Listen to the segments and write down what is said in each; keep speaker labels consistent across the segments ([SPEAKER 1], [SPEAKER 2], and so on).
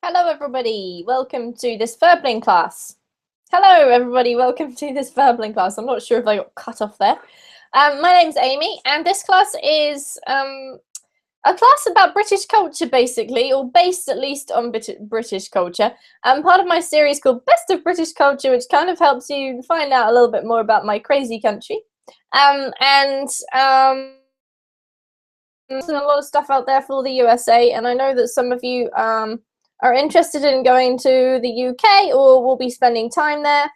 [SPEAKER 1] Hello, everybody. Welcome to this Verbling class. Hello, everybody. Welcome to this Verbling class. I'm not sure if I got cut off there. My name's Amy, and this class is a class about British culture, basically, or based at least on British culture. Part of my series called Best of British Culture, which kind of helps you find out a little bit more about my crazy country. There's a lot of stuff out there for the USA, and I know that some of you are interested in going to the UK or will be spending time there.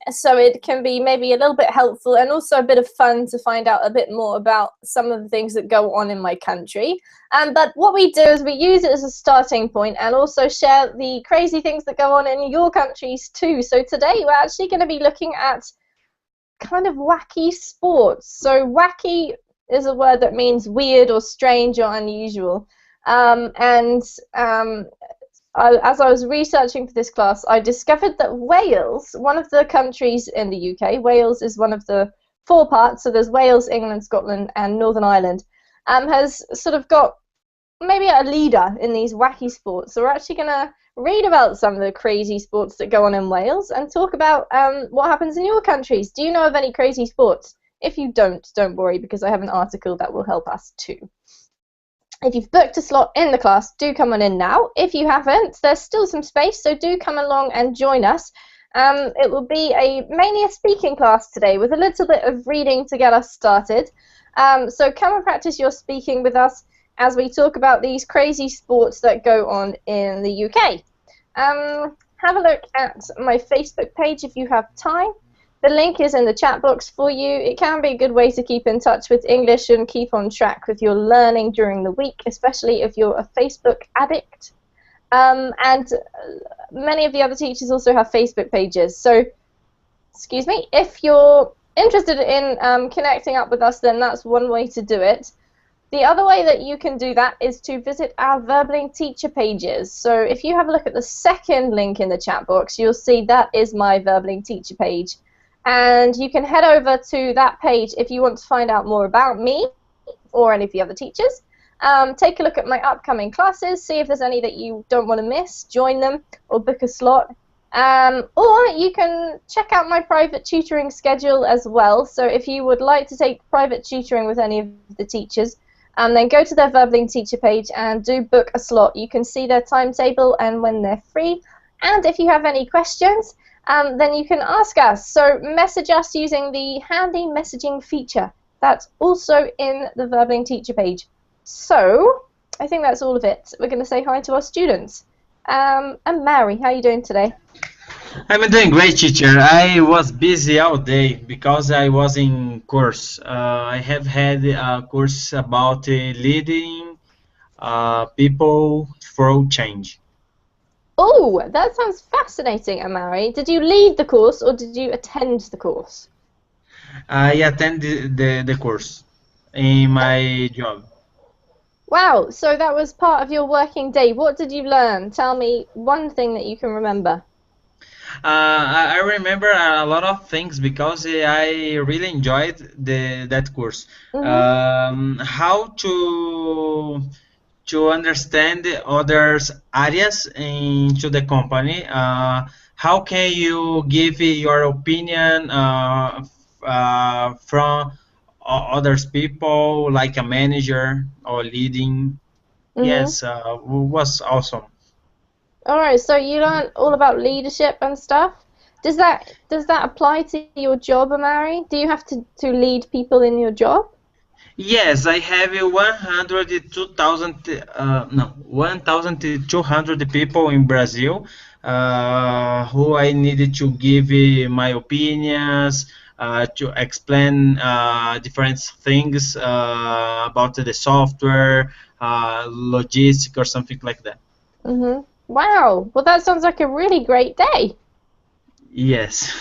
[SPEAKER 1] So it can be maybe a little bit helpful and also a bit of fun to find out a bit more about some of the things that go on in my country. But what we do is we use it as a starting point and also share the crazy things that go on in your countries too. So today we're actually going to be looking at kind of wacky sports. So wacky is a word that means weird or strange or unusual. As I was researching for this class, I discovered that Wales, one of the countries in the UK, Wales is one of the 4 parts, so there's Wales, England, Scotland, and Northern Ireland, has sort of got maybe a leader in these wacky sports. So we're actually going to read about some of the crazy sports that go on in Wales and talk about what happens in your countries. Do you know of any crazy sports? If you don't worry, because I have an article that will help us too. If you've booked a slot in the class, do come on in now. If you haven't, there's still some space, so do come along and join us. It will be mainly a speaking class today with a little bit of reading to get us started. So come and practice your speaking with us as we talk about these crazy sports that go on in the UK. Have a look at my Facebook page if you have time. The link is in the chat box for you. It can be a good way to keep in touch with English and keep on track with your learning during the week, especially if you're a Facebook addict. And many of the other teachers also have Facebook pages. So, excuse me, if you're interested in connecting up with us, then that's one way to do it. The other way that you can do that is to visit our Verbling teacher pages. So if you have a look at the second link in the chat box, you'll see that is my Verbling teacher page. And you can head over to that page if you want to find out more about me or any of the other teachers. Take a look at my upcoming classes, see if there's any that you don't want to miss, join them or book a slot. Or you can check out my private tutoring schedule as well. So if you would like to take private tutoring with any of the teachers, then go to their Verbling teacher page and do book a slot. You can see their timetable and when they're free. And if you have any questions, then you can ask us. So message us using the handy messaging feature. That's also in the Verbling teacher page. So I think that's all of it. We're going to say hi to our students. And Mary, how are you doing today?
[SPEAKER 2] I'm doing great, teacher. I was busy all day because I was in course. I have had a course about leading people through change.
[SPEAKER 1] Oh, that sounds fascinating, Amari. Did you lead the course or did you attend the course?
[SPEAKER 2] I attend the course in my job.
[SPEAKER 1] Wow, so that was part of your working day. What did you learn? Tell me one thing that you can remember.
[SPEAKER 2] I remember a lot of things because I really enjoyed that course.
[SPEAKER 1] Mm-hmm.
[SPEAKER 2] How to understand the others areas into the company. How can you give your opinion from others people, like a manager or leading?
[SPEAKER 1] Mm-hmm.
[SPEAKER 2] Yes, was awesome.
[SPEAKER 1] All right, so you learned all about leadership and stuff. Does that apply to your job, Amari? Do you have to lead people in your job?
[SPEAKER 2] Yes, I have 102,000, no, 1,200 people in Brazil who I needed to give my opinions, to explain different things about the software, logistic, or something like that.
[SPEAKER 1] Mm-hmm. Wow. Well, that sounds like a really great day.
[SPEAKER 2] Yes,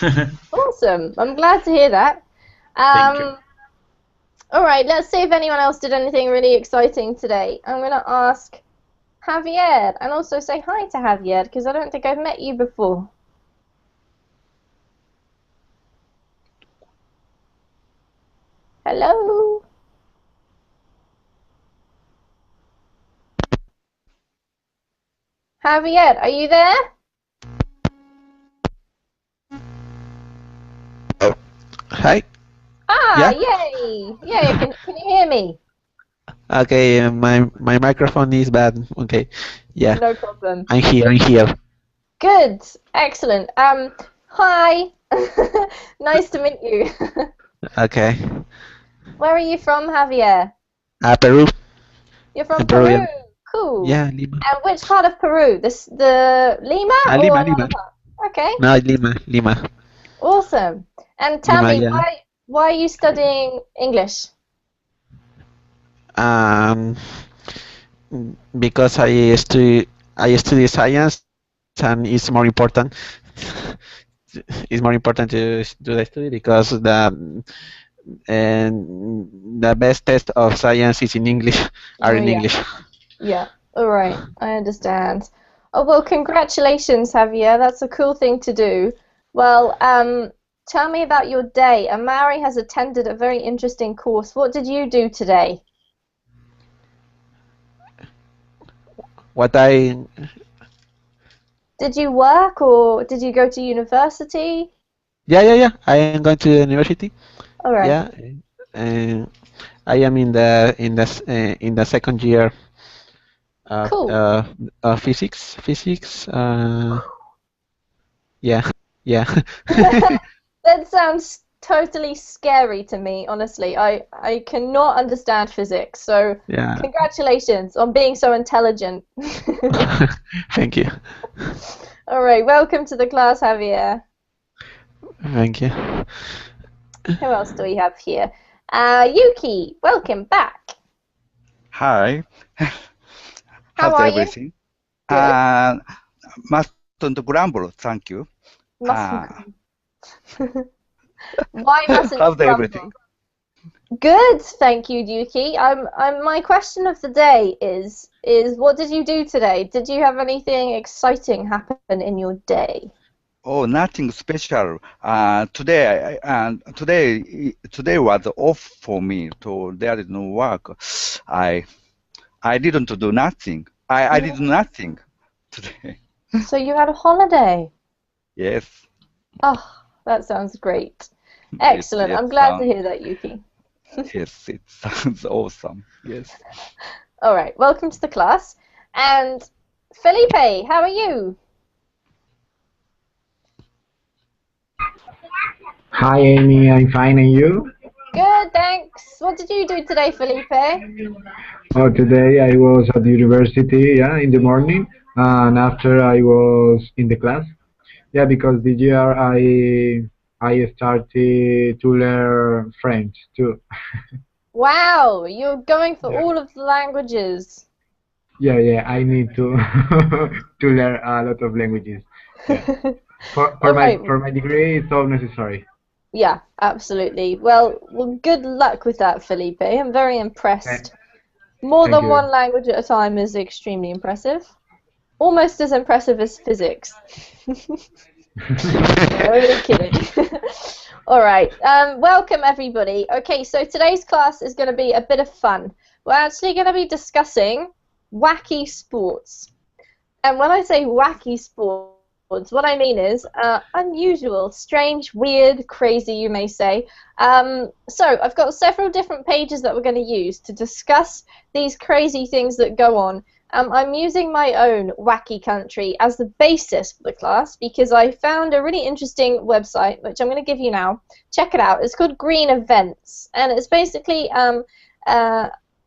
[SPEAKER 1] Awesome. I'm glad to hear that.
[SPEAKER 2] thank you.
[SPEAKER 1] Um, all right, let's see if anyone else did anything really exciting today. I'm going to ask Javier and also say hi to Javier because I don't think I've met you before. Hello. Javier, are you there?
[SPEAKER 3] Hi.
[SPEAKER 1] Ah,
[SPEAKER 3] Yeah.
[SPEAKER 1] yay! Yay! Can you hear me?
[SPEAKER 3] Okay. My microphone is bad. Okay. Yeah.
[SPEAKER 1] No problem.
[SPEAKER 3] I'm here. I'm here.
[SPEAKER 1] Good. Excellent. Hi. Nice to meet you.
[SPEAKER 3] Okay.
[SPEAKER 1] Where are you from, Javier?
[SPEAKER 3] Peru.
[SPEAKER 1] You're from
[SPEAKER 3] I'm
[SPEAKER 1] Peru.
[SPEAKER 3] Peruvian.
[SPEAKER 1] Cool.
[SPEAKER 3] Yeah, Lima.
[SPEAKER 1] And which part of Peru? The Lima or
[SPEAKER 3] Lima, Lima.
[SPEAKER 1] another part? Okay.
[SPEAKER 3] No, Lima, Lima,
[SPEAKER 1] Awesome. And tell
[SPEAKER 3] Lima.
[SPEAKER 1] me,
[SPEAKER 3] Yeah.
[SPEAKER 1] why are you studying English?
[SPEAKER 3] Um, because I study science, and it's more important. It's more important to do the study because the best test of science is in English, are
[SPEAKER 1] Oh
[SPEAKER 3] in
[SPEAKER 1] yeah.
[SPEAKER 3] English.
[SPEAKER 1] Yeah. All right. I understand. Oh well, congratulations, Javier. That's a cool thing to do. Well, tell me about your day. Amari has attended a very interesting course. What did you do today?
[SPEAKER 3] What I
[SPEAKER 1] Did you work or did you go to university?
[SPEAKER 3] Yeah. I am going to university.
[SPEAKER 1] All right.
[SPEAKER 3] Yeah, and I am in the second year of
[SPEAKER 1] Cool.
[SPEAKER 3] physics. Physics. Yeah, yeah.
[SPEAKER 1] That sounds totally scary to me, honestly. I cannot understand physics, so
[SPEAKER 3] Yeah.
[SPEAKER 1] congratulations on being so intelligent.
[SPEAKER 3] Thank you.
[SPEAKER 1] All right, welcome to the class, Javier.
[SPEAKER 3] Thank you.
[SPEAKER 1] Who else do we have here? Yuki, welcome back.
[SPEAKER 4] Hi.
[SPEAKER 1] How
[SPEAKER 4] How's
[SPEAKER 1] are you?
[SPEAKER 4] everything?
[SPEAKER 1] Good.
[SPEAKER 4] Mustn't grumble, thank you.
[SPEAKER 1] Mustn't. Why mustn't
[SPEAKER 4] How's
[SPEAKER 1] you
[SPEAKER 4] everything?
[SPEAKER 1] grumble? Good, thank you, Yuki. My question of the day is what did you do today? Did you have anything exciting happen in your day?
[SPEAKER 4] Oh, nothing special. Today was off for me, so there is no work. I didn't do nothing. I did nothing today.
[SPEAKER 1] So you had a holiday.
[SPEAKER 4] Yes.
[SPEAKER 1] Oh, that sounds great. Excellent.
[SPEAKER 4] It
[SPEAKER 1] I'm glad to
[SPEAKER 4] sounds,
[SPEAKER 1] hear that, Yuki.
[SPEAKER 4] yes, it sounds awesome. Yes.
[SPEAKER 1] All right, welcome to the class. And Felipe, how are you?
[SPEAKER 5] Hi Amy, I'm fine, and you?
[SPEAKER 1] Good, thanks. What did you do today, Felipe?
[SPEAKER 5] Oh, today I was at the university, yeah, in the morning, and after I was in the class. Yeah, because this year I started to learn French too.
[SPEAKER 1] Wow, you're going for
[SPEAKER 5] Yeah,
[SPEAKER 1] all of the languages.
[SPEAKER 5] yeah, I need to to learn a lot of languages. Yeah,
[SPEAKER 1] All right.
[SPEAKER 5] for my degree, it's all necessary.
[SPEAKER 1] Yeah, absolutely. Well, good luck with that, Felipe. I'm very
[SPEAKER 5] Th-
[SPEAKER 1] impressed. More
[SPEAKER 5] Thank
[SPEAKER 1] than
[SPEAKER 5] you.
[SPEAKER 1] one language at a time is extremely impressive. Almost as impressive as physics. Only kidding. All right. Welcome, everybody. Okay, so today's class is going to be a bit of fun. We're actually going to be discussing wacky sports. And when I say wacky sports, what I mean is unusual, strange, weird, crazy, you may say. So I've got several different pages that we're going to use to discuss these crazy things that go on. I'm using my own wacky country as the basis for the class because I found a really interesting website, which I'm going to give you now. Check it out. It's called Green Events, and it's basically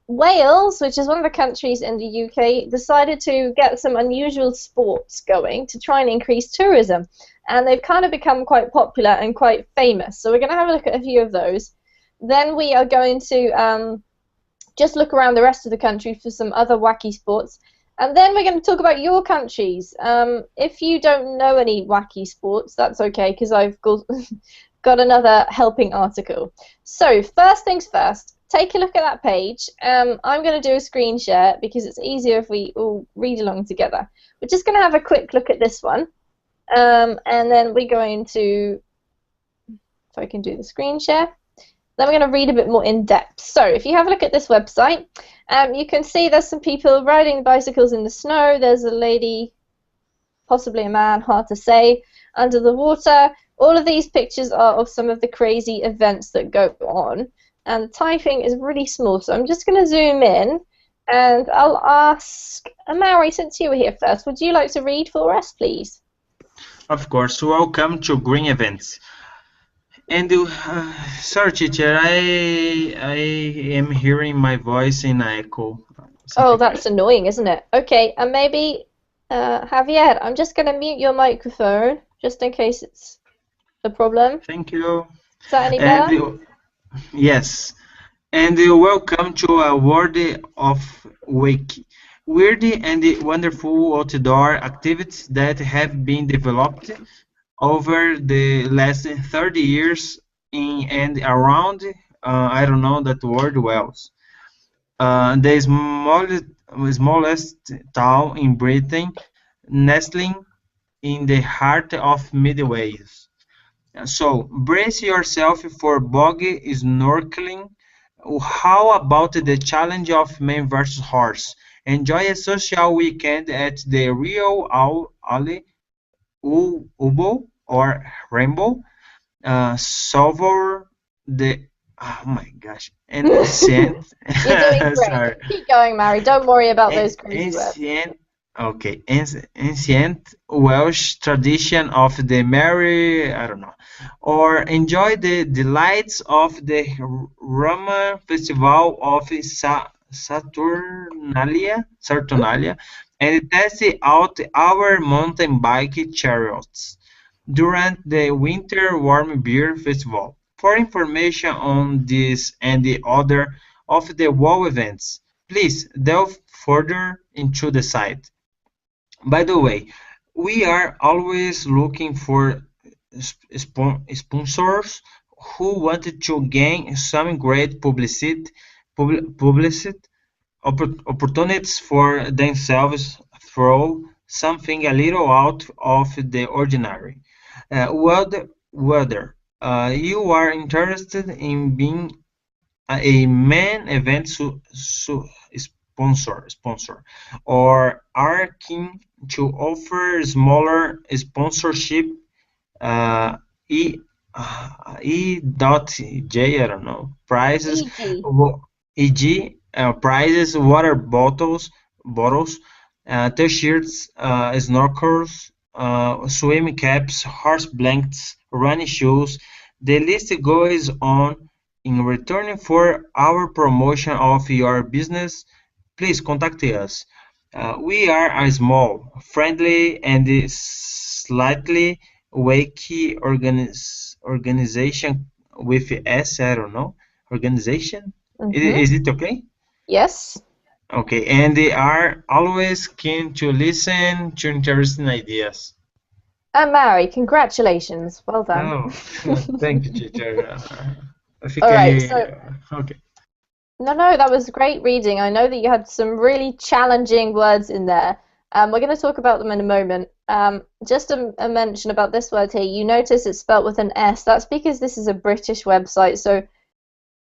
[SPEAKER 1] Wales, which is one of the countries in the UK, decided to get some unusual sports going to try and increase tourism. And they've kind of become quite popular and quite famous. So we're going to have a look at a few of those. Then we are going to just look around the rest of the country for some other wacky sports. And then we're going to talk about your countries. If you don't know any wacky sports, that's okay, because I've got another helping article. So first things first, take a look at that page. I'm going to do a screen share because it's easier if we all read along together. We're just going to have a quick look at this one. And then we're going to, if I can do the screen share, then we're going to read a bit more in depth. So if you have a look at this website, you can see there's some people riding bicycles in the snow. There's a lady possibly a man, hard to say, under the water. All of these pictures are of some of the crazy events that go on, and the typing is really small, so I'm just going to zoom in, and I'll ask Amaury, since you were here first, would you like to read for us, please?
[SPEAKER 2] Of course. Welcome to Green Events. And sorry, teacher, I am hearing my voice in echo.
[SPEAKER 1] Oh, that's annoying, isn't it? Okay, and maybe Javier, I'm just going to mute your microphone just in case it's a problem.
[SPEAKER 2] Thank you.
[SPEAKER 1] Is that any better?
[SPEAKER 2] Yes. And welcome to a world of wake. Weird and wonderful outdoor activities that have been developed over the last 30 years in and around, I don't know that word well. The smallest town in Britain, nestling in the heart of Midwest. So, brace yourself for boggy snorkeling. How about the challenge of man versus horse? Enjoy a social weekend at the Rio Alley, Ubo, or Rainbow. Savor the, oh my gosh, ancient.
[SPEAKER 1] You're doing great.
[SPEAKER 2] Sorry.
[SPEAKER 1] Keep going, Mary. Don't worry about those crazy words.
[SPEAKER 2] Okay, ancient Welsh tradition of the Merry, I don't know, or enjoy the delights of the Roman festival of Saturnalia, and test out our mountain bike chariots during the Winter Warm Beer Festival. For information on this and the other of the WoW events, please delve further into the site. By the way, we are always looking for sponsors who wanted to gain some great publicity opportunities for themselves through something a little out of the ordinary. Whether you are interested in being a main event sponsor, or are keen to offer smaller sponsorship, E.J, I don't know, prizes, e.g. Prizes, water bottles, t-shirts, snorkels, swim caps, horse blankets, running shoes. The list goes on. In return for our promotion of your business, please contact us. We are a small, friendly, and slightly wacky organization with S, I don't know, organization? Is it okay?
[SPEAKER 1] Yes.
[SPEAKER 2] Okay, and they are always keen to listen to interesting ideas.
[SPEAKER 1] And Mary, congratulations. Well done.
[SPEAKER 2] Oh, thank you, teacher. Okay.
[SPEAKER 1] No, that was great reading. I know that you had some really challenging words in there. We're going to talk about them in a moment. Just a mention about this word here. You notice it's spelt with an S. That's because this is a British website. So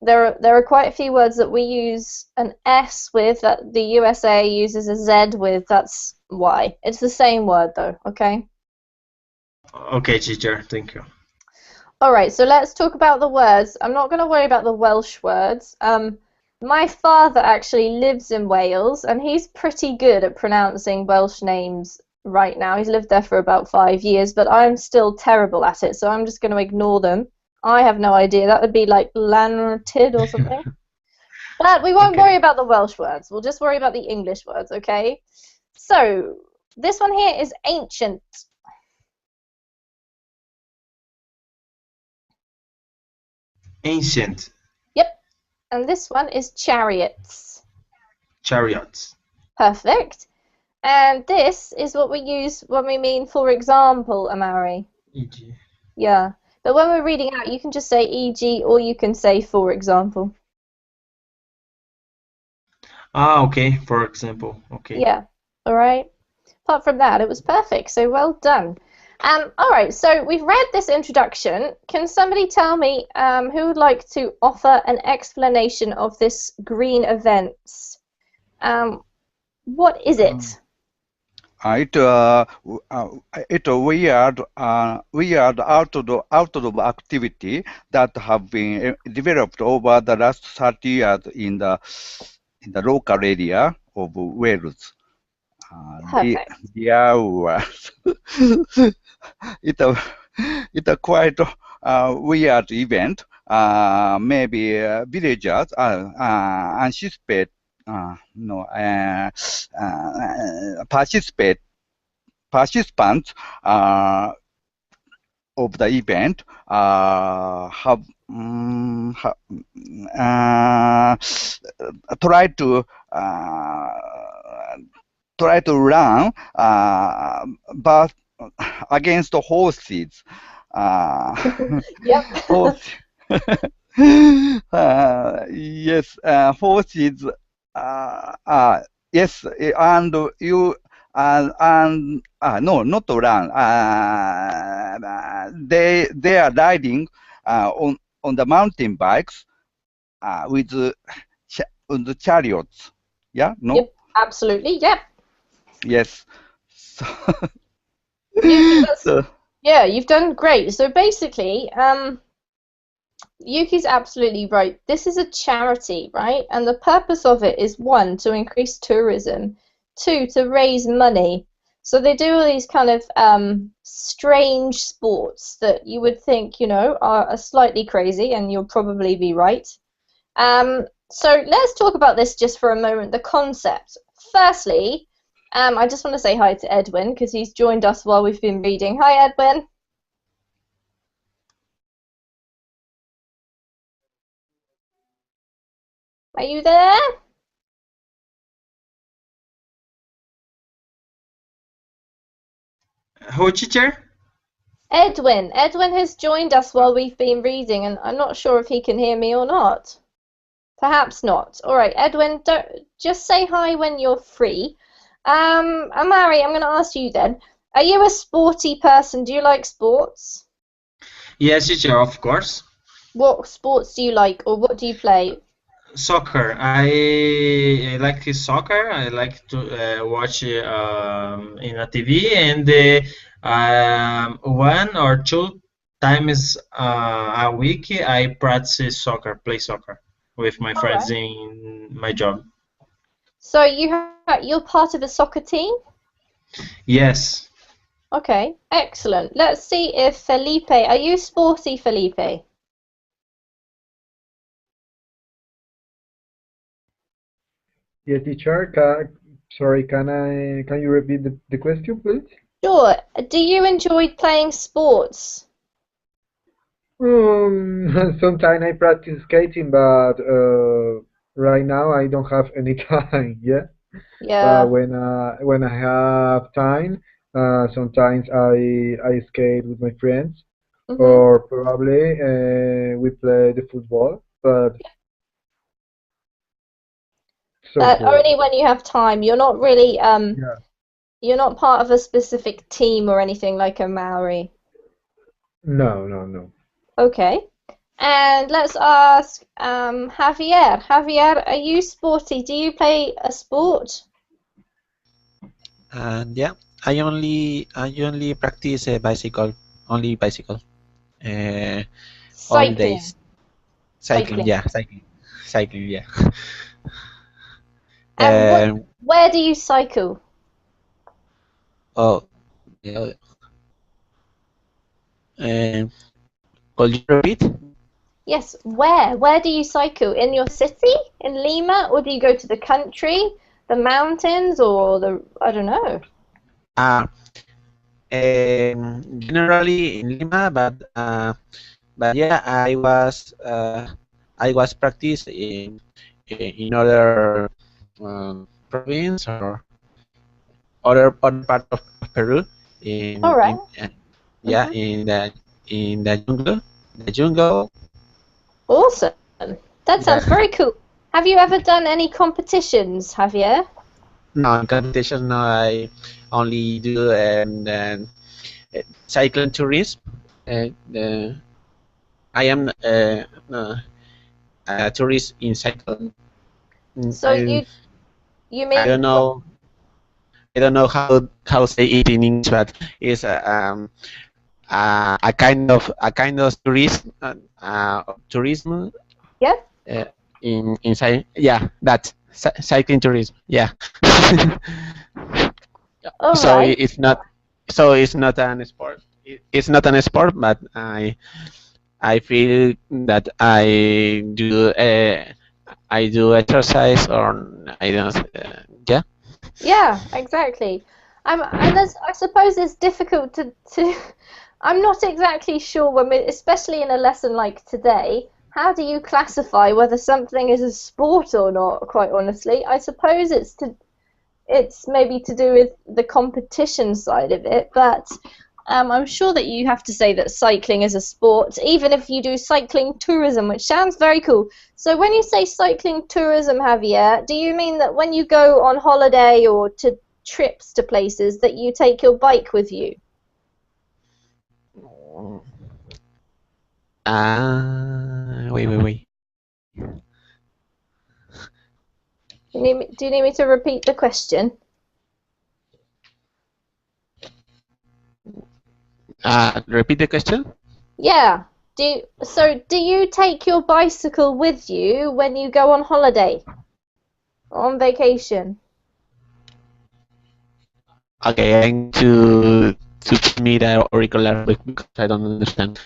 [SPEAKER 1] there are quite a few words that we use an S with that the USA uses a Z with. That's why. It's the same word though, okay?
[SPEAKER 2] Okay, teacher. Thank you.
[SPEAKER 1] All right, so let's talk about the words. I'm not going to worry about the Welsh words. My father actually lives in Wales, and he's pretty good at pronouncing Welsh names right now. He's lived there for about 5 years, but I'm still terrible at it, so I'm just going to ignore them. I have no idea. That would be like Llanrtyd or something. But we won't worry about the Welsh words. We'll just worry about the English words, okay? So this one here is ancient.
[SPEAKER 2] Ancient.
[SPEAKER 1] Yep. And this one is chariots.
[SPEAKER 2] Chariots.
[SPEAKER 1] Perfect. And this is what we use when we mean, for example, Amaury.
[SPEAKER 2] E.g.
[SPEAKER 1] Yeah. But when we're reading out, you can just say e.g. or you can say for example.
[SPEAKER 2] Ah, okay. For example. Okay.
[SPEAKER 1] Yeah. All right. Apart from that, it was perfect. So well done. All right, so we've read this introduction. Can somebody tell me who would like to offer an explanation of this green events? What is it?
[SPEAKER 4] It weird outdoor activity that have been developed over the last 30 years in the local area of Wales.
[SPEAKER 1] Perfect.
[SPEAKER 4] It's a quite weird event. Maybe villagers anticipate participants of the event have tried to run but against the horses.
[SPEAKER 1] Yep.
[SPEAKER 4] Yes, horses. Yes, and you no, not to run. They are riding on the mountain bikes with the chariots. Yeah, no.
[SPEAKER 1] Yep. Absolutely. Yep.
[SPEAKER 4] Yes. So,
[SPEAKER 1] Yeah, you've done great. So basically, Yuki's absolutely right. This is a charity, right? And the purpose of it is, one, to increase tourism, two, to raise money. So they do all these kind of strange sports that you would think, are slightly crazy, and you'll probably be right. So let's talk about this just for a moment, the concept. Firstly, I just want to say hi to Edwin because he's joined us while we've been reading. Hi, Edwin. Are you there?
[SPEAKER 2] Who, teacher?
[SPEAKER 1] Edwin. Edwin has joined us while we've been reading, and I'm not sure if he can hear me or not. Perhaps not. All right, Edwin, just say hi when you're free. Amari, I'm going to ask you then. Are you a sporty person? Do you like sports?
[SPEAKER 2] Yes, teacher, of course.
[SPEAKER 1] What sports do you like, or what do you play?
[SPEAKER 2] Soccer. I like soccer. I like to watch in a TV, and 1 or 2 times a week I practice soccer, play soccer with my friends in my job.
[SPEAKER 1] So you're part of a soccer team?
[SPEAKER 2] Yes.
[SPEAKER 1] Okay, excellent. Let's see if Felipe, are you sporty, Felipe?
[SPEAKER 5] Yeah, teacher. Sorry, can you repeat the question, please?
[SPEAKER 1] Sure. Do you enjoy playing sports?
[SPEAKER 5] Sometimes I practice skating, but right now I don't have any time. Yeah.
[SPEAKER 1] Yeah.
[SPEAKER 5] When I have time, sometimes I skate with my friends, or probably we play the football, but
[SPEAKER 1] only when you have time. You're not really
[SPEAKER 5] yeah.
[SPEAKER 1] You're not part of a specific team or anything like a Maori.
[SPEAKER 5] No.
[SPEAKER 1] Okay. And let's ask Javier. Javier, are you sporty? Do you play a sport?
[SPEAKER 3] And yeah, I only practice bicycle, only bicycle. All days. Cycling, yeah, cycling, yeah.
[SPEAKER 1] And where do you cycle?
[SPEAKER 3] Oh, yeah. Could you repeat?
[SPEAKER 1] Yes, where? Where do you cycle? In your city? In Lima? Or do you go to the country, the mountains, or I don't know.
[SPEAKER 3] Generally in Lima, but yeah, I was practice in other province or other part of Peru.
[SPEAKER 1] All right.
[SPEAKER 3] Yeah, in the jungle.
[SPEAKER 1] Awesome. That sounds very cool. Have you ever done any competitions, Javier?
[SPEAKER 3] No, in competition, no. I only do cycling tourism. I am a tourist in cycling.
[SPEAKER 1] So you mean?
[SPEAKER 3] I don't know. don't know how say it in English, but it's a kind of tourism
[SPEAKER 1] Yeah.
[SPEAKER 3] inside. Yeah, that cycling tourism. Yeah.
[SPEAKER 1] All
[SPEAKER 3] So
[SPEAKER 1] right.
[SPEAKER 3] it's not. So it's not an sport. It's not an sport, but I feel that I do exercise or I don't. Yeah.
[SPEAKER 1] Yeah, exactly. And I suppose it's difficult to I'm not exactly sure when we, especially in a lesson like today, how do you classify whether something is a sport or not, quite honestly? I suppose it's maybe to do with the competition side of it, but I'm sure that you have to say that cycling is a sport, even if you do cycling tourism, which sounds very cool. So when you say cycling tourism, Javier, do you mean that when you go on holiday or to trips to places that you take your bike with you?
[SPEAKER 3] Wait.
[SPEAKER 1] Do you need me to repeat the question?
[SPEAKER 3] Repeat the question.
[SPEAKER 1] Yeah. Do you take your bicycle with you when you go on holiday? On vacation?
[SPEAKER 3] Okay, I'm to meet the auricular because I don't understand.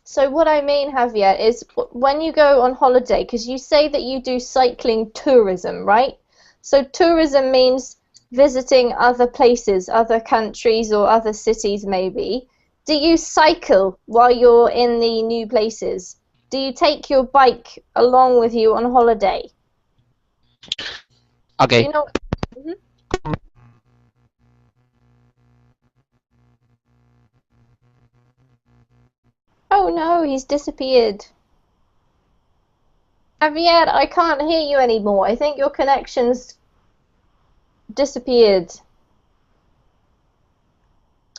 [SPEAKER 1] So what I mean, Javier, is when you go on holiday, because you say that you do cycling tourism, right? So tourism means visiting other places, other countries or other cities maybe. Do you cycle while you're in the new places? Do you take your bike along with you on holiday?
[SPEAKER 3] Okay.
[SPEAKER 1] You know. Mhm. Oh no, he's disappeared. Javier, I can't hear you anymore. I think your connection's disappeared.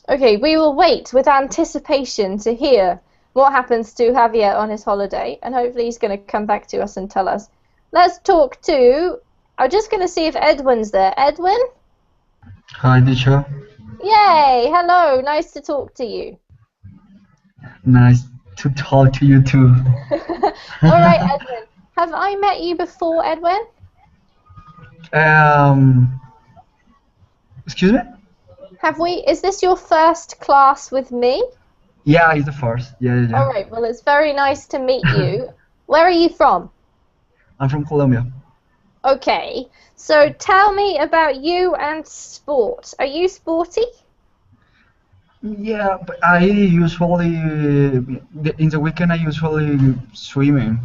[SPEAKER 1] Okay, we will wait with anticipation to hear what happens to Javier on his holiday, and hopefully he's going to come back to us and tell us. Let's talk to... I'm just going to see if Edwin's there. Edwin?
[SPEAKER 6] Hi, teacher.
[SPEAKER 1] Yay! Hello, nice to talk to you.
[SPEAKER 6] Nice to talk to you too.
[SPEAKER 1] All right, Edwin. Have I met you before, Edwin?
[SPEAKER 6] Excuse me?
[SPEAKER 1] Have we? Is this your first class with me?
[SPEAKER 6] Yeah, it's the first. Yeah.
[SPEAKER 1] All right, well, it's very nice to meet you. Where are you from?
[SPEAKER 6] I'm from Colombia.
[SPEAKER 1] Okay, so tell me about you and sport. Are you sporty?
[SPEAKER 6] Yeah, but I usually, in the weekend, I usually swimming.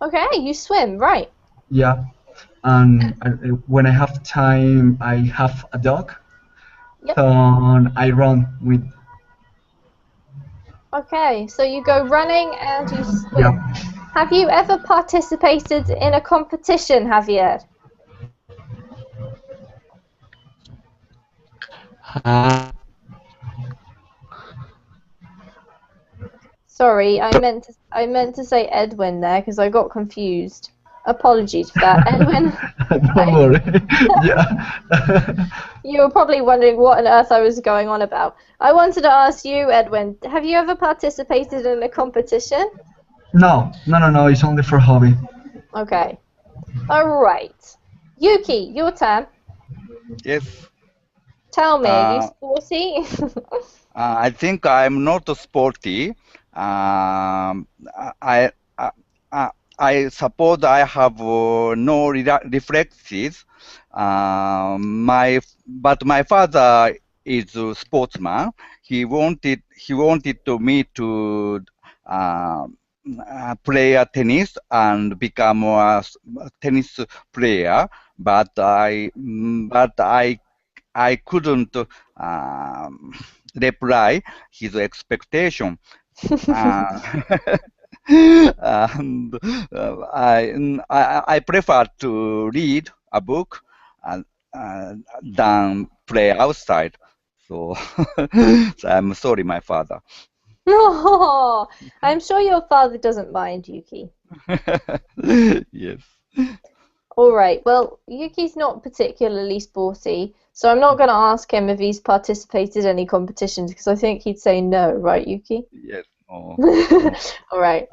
[SPEAKER 1] Okay, you swim, right?
[SPEAKER 6] Yeah, and when I have time, I have a dog.
[SPEAKER 1] Yep.
[SPEAKER 6] And I run with.
[SPEAKER 1] Okay, so you go running and you swim.
[SPEAKER 6] Yeah.
[SPEAKER 1] Have you ever participated in a competition, Javier? Sorry, I meant to say Edwin there because I got confused. Apologies for that, Edwin.
[SPEAKER 6] Don't worry. Yeah.
[SPEAKER 1] You were probably wondering what on earth I was going on about. I wanted to ask you, Edwin, have you ever participated in a competition?
[SPEAKER 6] No. It's only for hobby.
[SPEAKER 1] Okay. All right. Yuki, your turn.
[SPEAKER 4] Yes.
[SPEAKER 1] Tell me, are you sporty?
[SPEAKER 4] I think I'm not sporty. I suppose I have no reflexes. But my father is a sportsman. He wanted me to play tennis and become a tennis player. But I couldn't reply his expectation. And I prefer to read a book than play outside. So, so I'm sorry, my father.
[SPEAKER 1] Oh, I'm sure your father doesn't mind, Yuki.
[SPEAKER 4] Yes.
[SPEAKER 1] All right. Well, Yuki's not particularly sporty, so I'm not going to ask him if he's participated in any competitions because I think he'd say no, right, Yuki?
[SPEAKER 4] Yes. No.
[SPEAKER 1] All right.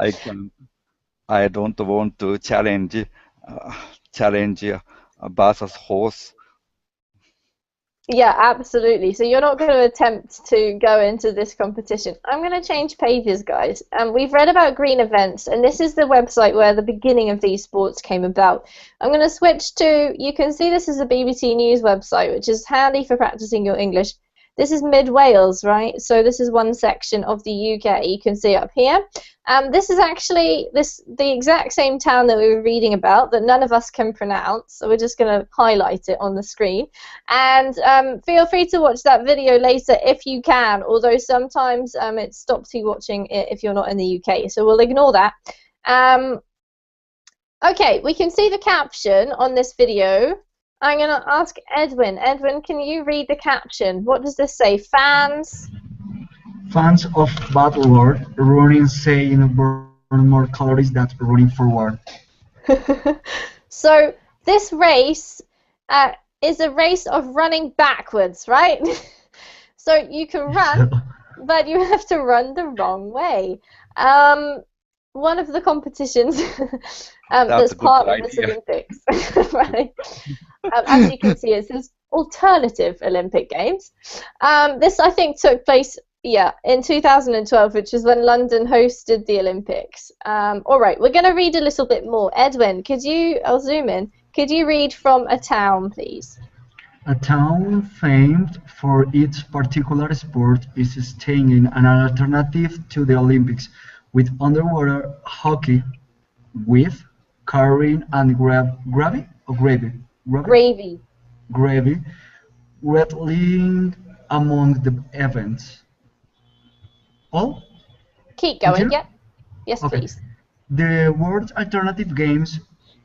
[SPEAKER 4] I don't want to challenge versus horse.
[SPEAKER 1] Yeah, absolutely. So you're not going to attempt to go into this competition. I'm going to change pages, guys. We've read about green events, and this is the website where the beginning of these sports came about. I'm going to switch to, you can see this is a BBC News website, which is handy for practicing your English. This is Mid Wales, right? So this is one section of the UK. You can see up here. This is actually the exact same town that we were reading about that none of us can pronounce. So we're just going to highlight it on the screen. And feel free to watch that video later if you can, although sometimes it stops you watching it if you're not in the UK. So we'll ignore that. Okay, we can see the caption on this video. I'm going to ask Edwin. Edwin, can you read the caption? What does this say? Fans
[SPEAKER 6] of Battleworld running saying burn more calories than running forward.
[SPEAKER 1] So this race is a race of running backwards, right? So you can run, but you have to run the wrong way. One of the competitions that's part of this Olympics, right? As you can see, it says alternative Olympic Games. This, I think, took place, in 2012, which is when London hosted the Olympics. All right, we're going to read a little bit more. Edwin, I'll zoom in. Could you read from a town, please?
[SPEAKER 6] A town famed for its particular sport is staging an alternative to the Olympics with underwater hockey, with curling and gravy, wrestling among the events. All?
[SPEAKER 1] Keep going, yeah. Yes, okay. Please.
[SPEAKER 6] The World Alternative Games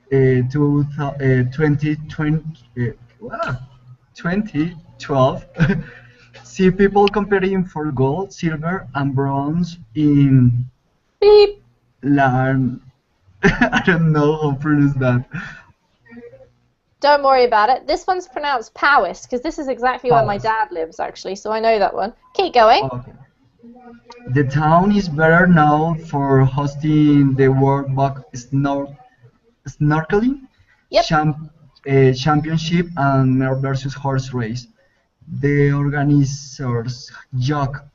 [SPEAKER 6] 2012 see people competing for gold, silver, and bronze in
[SPEAKER 1] Beep.
[SPEAKER 6] I don't know how to pronounce that.
[SPEAKER 1] Don't worry about it. This one's pronounced Powys, because this is exactly where my dad lives, actually, so I know that one. Keep going.
[SPEAKER 6] Okay. The town is better known for hosting the World Buck Snorkeling Championship and mare versus horse race. The organizers joke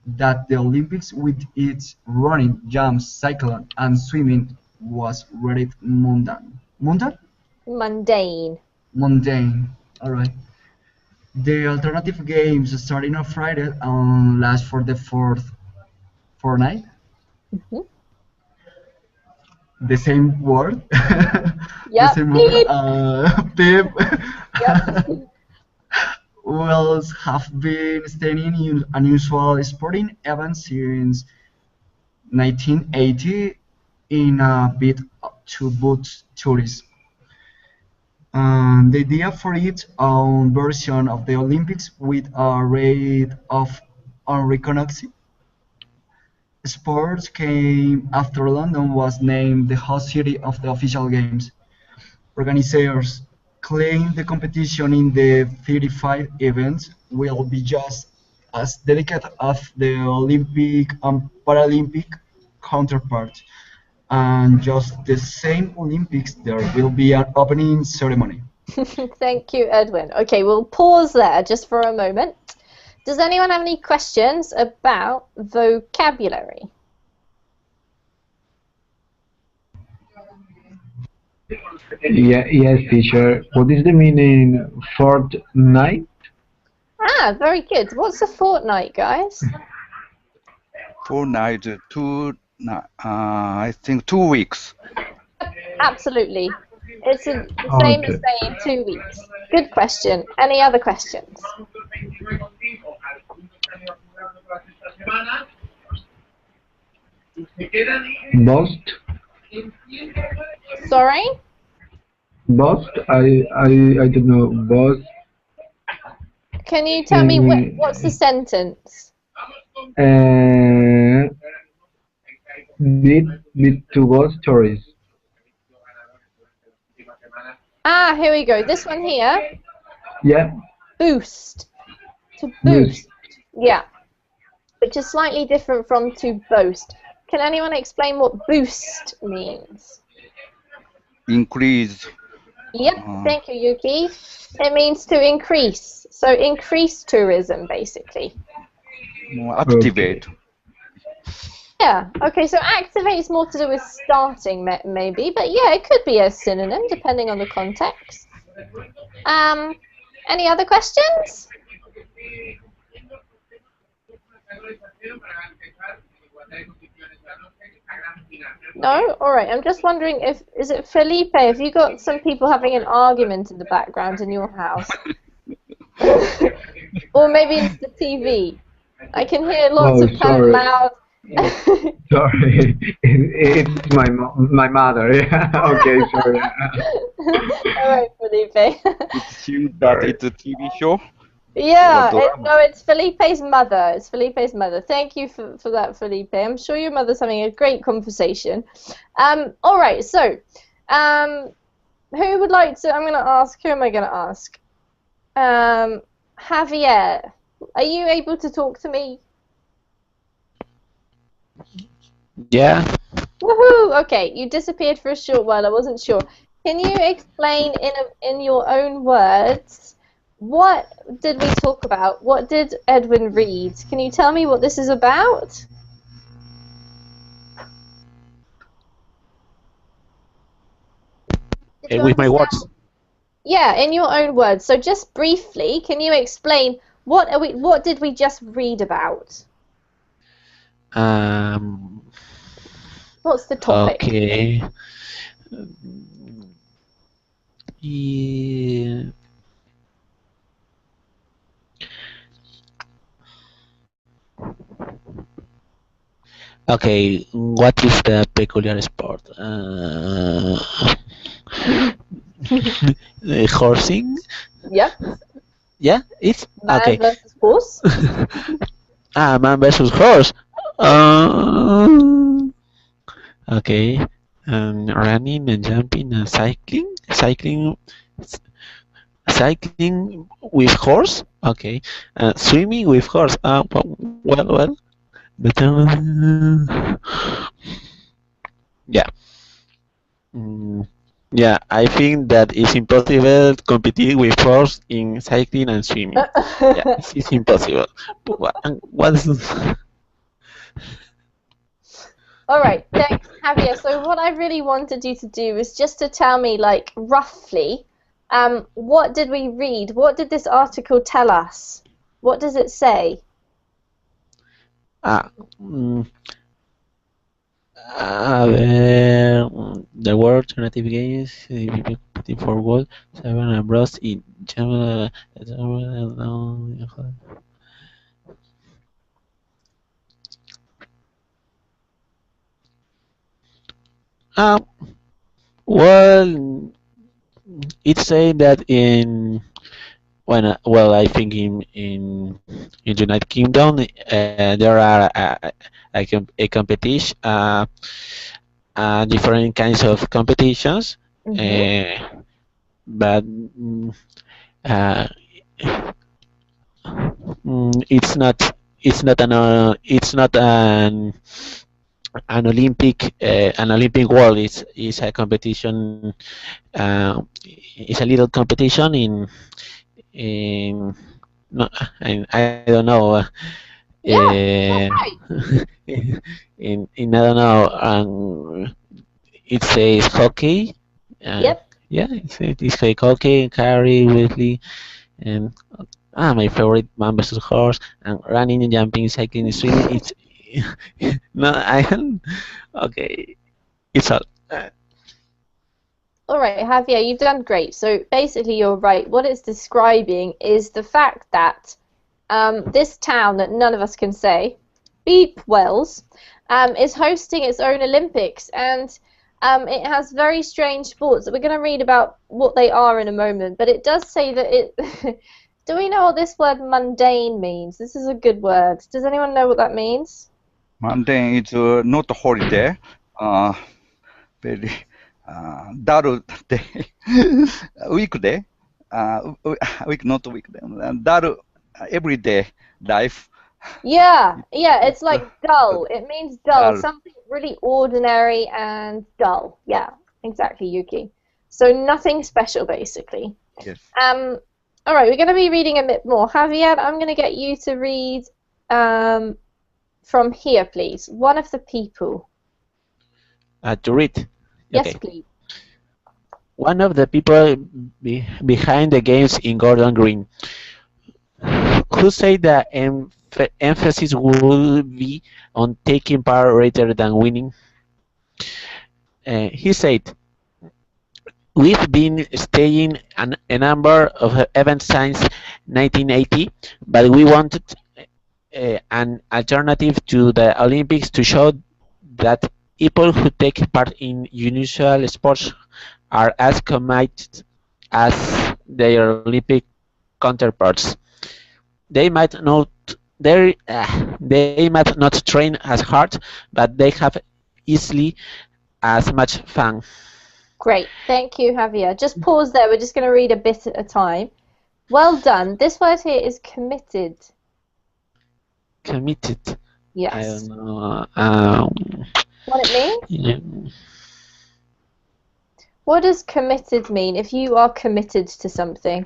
[SPEAKER 6] that the Olympics, with its running, jumps, cycling, and swimming, was very mundane. Mundane. All right. The alternative games starting on Friday and last for the fortnight.
[SPEAKER 1] Mm-hmm.
[SPEAKER 6] The same word.
[SPEAKER 1] Yep.
[SPEAKER 6] The same word. Pip. Yep. Wales have been staging unusual sporting events since 1980 in a bid to boost tourism. The idea for its own version of the Olympics with a rate of unrecognized sports came after London was named the host city of the official games. Organizers claim the competition in the 35 events will be just as delicate as the Olympic and Paralympic counterparts. And just the same Olympics, there will be an opening ceremony.
[SPEAKER 1] Thank you, Edwin. Okay, we'll pause there just for a moment. Does anyone have any questions about vocabulary?
[SPEAKER 5] Yes, teacher. What is the meaning fortnight?
[SPEAKER 1] Ah, very good. What's a fortnight, guys?
[SPEAKER 4] Fortnight, I think 2 weeks.
[SPEAKER 1] Absolutely. It's the same as saying 2 weeks. Good question. Any other questions?
[SPEAKER 5] Bust?
[SPEAKER 1] Sorry?
[SPEAKER 5] Bust? I don't know. Bust?
[SPEAKER 1] Can you tell me what's the sentence?
[SPEAKER 5] Need to bust stories.
[SPEAKER 1] Ah, here we go. This one here.
[SPEAKER 5] Yeah.
[SPEAKER 1] Boost. To boost.
[SPEAKER 5] Boost.
[SPEAKER 1] Yeah. Which is slightly different from to boast. Can anyone explain what boost means?
[SPEAKER 4] Increase.
[SPEAKER 1] Yep, thank you, Yuki. It means to increase. So increase tourism, basically.
[SPEAKER 4] Activate.
[SPEAKER 1] Yeah, okay, so activate is more to do with starting, maybe. But yeah, it could be a synonym, depending on the context. Any other questions? No? Alright, I'm just wondering is it Felipe, have you got some people having an argument in the background in your house? Or maybe it's the TV. I can hear lots of kind of loud...
[SPEAKER 5] Sorry, it's my mother, yeah, okay, sorry.
[SPEAKER 1] Alright, Felipe.
[SPEAKER 4] It's you that it's a TV show?
[SPEAKER 1] Yeah, no, it's Felipe's mother. It's Felipe's mother. Thank you for that, Felipe. I'm sure your mother's having a great conversation. All right, so who would like to? I'm going to ask. Who am I going to ask? Javier, are you able to talk to me?
[SPEAKER 3] Yeah.
[SPEAKER 1] Woohoo! Okay, you disappeared for a short while. I wasn't sure. Can you explain in your own words? What did we talk about? What did Edwin read? Can you tell me what this is about?
[SPEAKER 3] With my words.
[SPEAKER 1] Yeah, in your own words. So just briefly, can you explain what did we just read about? What's the topic?
[SPEAKER 3] Okay. Yeah. Okay, what is the peculiar sport? Horsing?
[SPEAKER 1] Yeah.
[SPEAKER 3] Yeah, it's
[SPEAKER 1] Man
[SPEAKER 3] okay.
[SPEAKER 1] versus horse.
[SPEAKER 3] Man versus horse. Okay, running and jumping and cycling. Cycling with horse. Okay, swimming with horse. Well. But yeah. Yeah, I think that it's impossible competing with horse in cycling and swimming. Yeah, it's impossible. But what's
[SPEAKER 1] All right, thanks, Javier. So what I really wanted you to do is just to tell me, like, roughly, what did we read? What did this article tell us? What does it say?
[SPEAKER 3] The word alternative games putting forward 7 and bros in general. Well, it's saying that I think in United Kingdom there are a competition, different kinds of competitions, but it's not an Olympic World. It's a competition. It's a little competition in no, I don't know.
[SPEAKER 1] Yeah,
[SPEAKER 3] in I don't know. It says hockey.
[SPEAKER 1] Yep.
[SPEAKER 3] Yeah, it's hockey, carry, Wesley, and my favorite, man versus horse, and running and jumping, cycling, and swimming. It's no, okay. It's all.
[SPEAKER 1] All right, Javier, you've done great. So basically, you're right. What it's describing is the fact that this town that none of us can say, Beep Wells, is hosting its own Olympics, and it has very strange sports. We're going to read about what they are in a moment, but it does say that it... Do we know what this word mundane means? This is a good word. Does anyone know what that means?
[SPEAKER 4] Mundane is not a holiday. Very daru de weekday, week not weekday, daru everyday life.
[SPEAKER 1] Yeah, it's like dull. It means dull.
[SPEAKER 4] Dull.
[SPEAKER 1] Something really ordinary and dull. Yeah, exactly, Yuki. So nothing special, basically.
[SPEAKER 4] Yes.
[SPEAKER 1] All right, we're going to be reading a bit more. Javier, I'm going to get you to read from here, please. One of the people.
[SPEAKER 3] To read.
[SPEAKER 1] Yes,
[SPEAKER 3] Okay.
[SPEAKER 1] please.
[SPEAKER 3] One of the people behind the games in Gordon Green, who say the emphasis will be on taking part rather than winning. He said, "We've been staying a number of events since 1980, but we wanted an alternative to the Olympics to show that people who take part in unusual sports are as committed as their Olympic counterparts. They might not they might not train as hard, but they have easily as much fun."
[SPEAKER 1] Great. Thank you, Javier. Just pause there. We're just going to read a bit at a time. Well done. This word here is committed.
[SPEAKER 3] Committed.
[SPEAKER 1] Yes.
[SPEAKER 3] I don't know.
[SPEAKER 1] What it means?
[SPEAKER 3] Yeah.
[SPEAKER 1] What does committed mean if you are committed to something?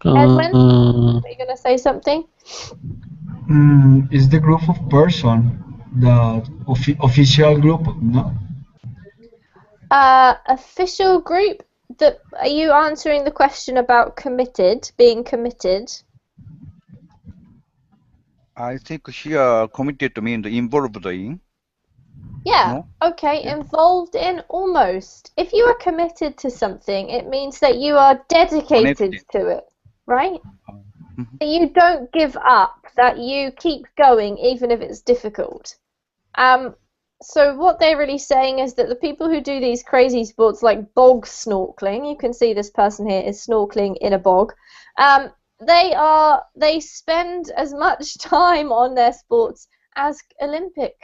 [SPEAKER 1] Edwin, are you going to say something?
[SPEAKER 6] Is the group of person the official group? No.
[SPEAKER 1] Official group. Are you answering the question about committed, being committed?
[SPEAKER 4] I think here committed means involved in.
[SPEAKER 1] Yeah,
[SPEAKER 4] No?
[SPEAKER 1] okay,
[SPEAKER 4] Yeah.
[SPEAKER 1] involved in almost. If you are committed to something, it means that you are dedicated
[SPEAKER 4] Connected.
[SPEAKER 1] to it, right?
[SPEAKER 4] Mhm.
[SPEAKER 1] That you don't give up, that you keep going even if it's difficult. So what they're really saying is that the people who do these crazy sports like bog snorkeling, you can see this person here is snorkeling in a bog, they spend as much time on their sports as Olympic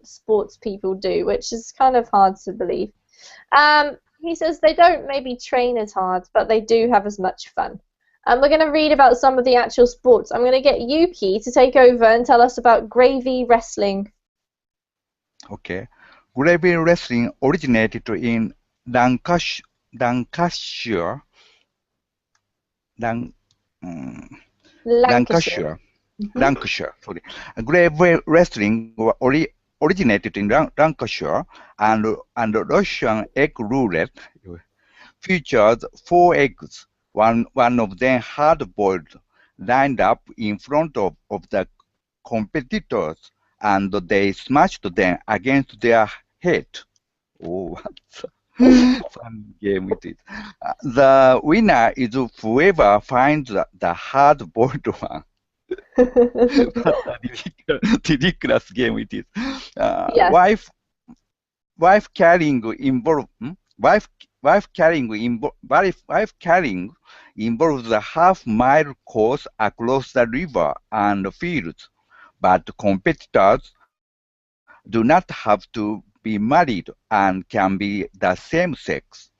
[SPEAKER 1] sports people do, which is kind of hard to believe. He says they don't maybe train as hard, but they do have as much fun. We're going to read about some of the actual sports. I'm going to get Yuki to take over and tell us about gravy wrestling.
[SPEAKER 4] Okay. Gravy wrestling originated in Lancashire.
[SPEAKER 1] Lancashire.
[SPEAKER 4] Lancashire. Sorry. Gravy wrestling originated in Lancashire, and Russian egg roulette featured 4 eggs. One of them hard-boiled, lined up in front of the competitors, and they smashed them against their head. Oh, what a fun game it is. The winner is whoever finds the hard-boiled one. What a ridiculous game it is.
[SPEAKER 1] Yes.
[SPEAKER 4] Wife carrying involves a half-mile course across the river and fields, but competitors do not have to be married and can be the same sex.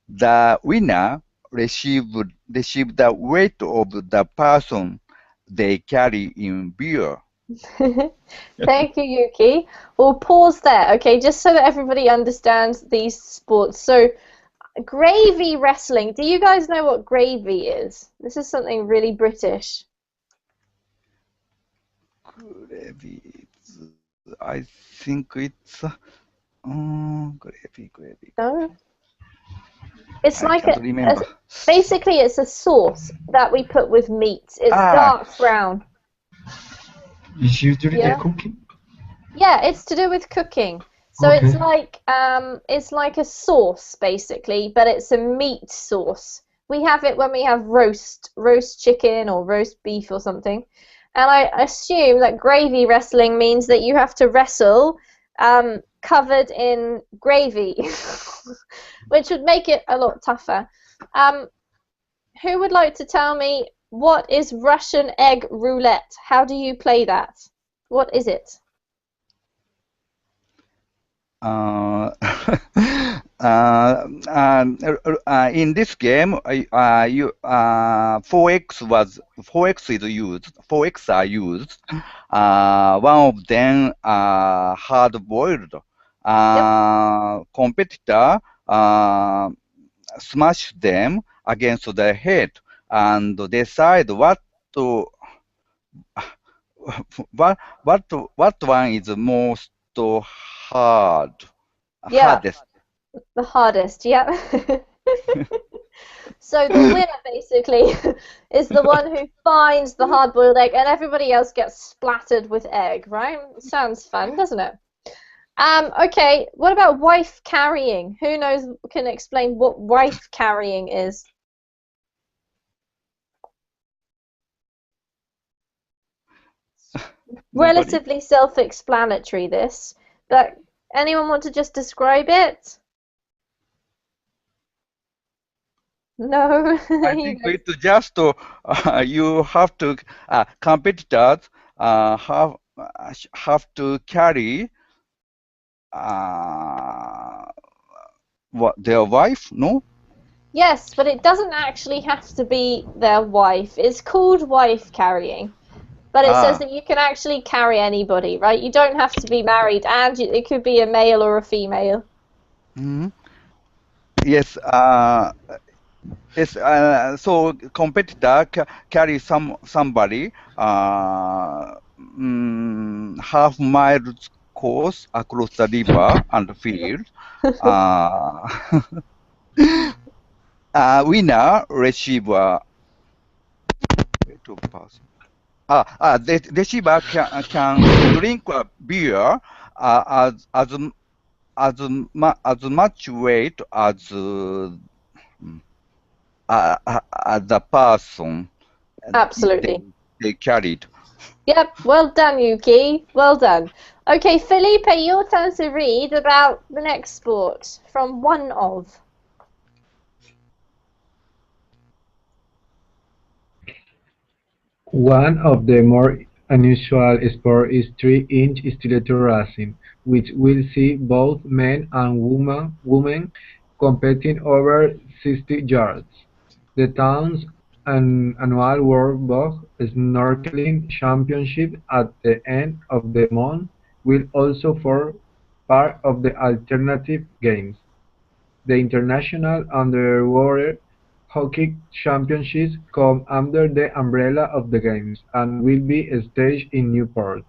[SPEAKER 4] The winner receives the weight of the person they carry in beer.
[SPEAKER 1] Thank you, Yuki. We'll pause there, okay, just so that everybody understands these sports. So, gravy wrestling. Do you guys know what gravy is? This is something really British.
[SPEAKER 4] Gravy. I think it's gravy.
[SPEAKER 1] No? It's
[SPEAKER 4] I
[SPEAKER 1] like
[SPEAKER 4] can't remember.
[SPEAKER 1] basically it's a sauce that we put with meat. It's dark brown.
[SPEAKER 6] Is usually
[SPEAKER 1] Yeah.
[SPEAKER 6] the cooking?
[SPEAKER 1] Yeah, it's to do with cooking. So
[SPEAKER 6] Okay.
[SPEAKER 1] it's like a sauce basically, but it's a meat sauce. We have it when we have roast chicken or roast beef or something. And I assume that gravy wrestling means that you have to wrestle covered in gravy, which would make it a lot tougher. Who would like to tell me what is Russian egg roulette? How do you play that? What is it?
[SPEAKER 4] Uh, in this game, 4x is used. 4x are used. One of them hard-boiled. Competitor smash them against the head and decide to what one is most hard.
[SPEAKER 1] Yeah.
[SPEAKER 4] Hardest.
[SPEAKER 1] The hardest, yeah. So the winner basically is the one who finds the hard-boiled egg, and everybody else gets splattered with egg, right? Sounds fun, doesn't it? Okay, what about wife carrying? Who knows, can explain what wife carrying is? Relatively self-explanatory, this, but anyone want to just describe it? No.
[SPEAKER 4] I think it's just you have to competitors have to carry their wife, no?
[SPEAKER 1] Yes, but it doesn't actually have to be their wife. It's called wife carrying, but it says that you can actually carry anybody, right? You don't have to be married, and it could be a male or a female.
[SPEAKER 4] Mm-hmm. Yes. Yes. So competitor carry somebody half miles course across the river and field. Winner receive the receiver can drink a beer as much weight as the person.
[SPEAKER 1] Absolutely.
[SPEAKER 4] They carried.
[SPEAKER 1] Yep, well done, Yuki. Well done. Okay, Felipe, your turn to read about the next sport from one of.
[SPEAKER 5] One of the more unusual sports is three-inch stiletto racing, which will see both men and women competing over 60 yards. The town's annual World Bog Snorkeling Championship at the end of the month will also form part of the alternative games. The International Underwater Hockey Championships come under the umbrella of the Games, and will be staged in Newport.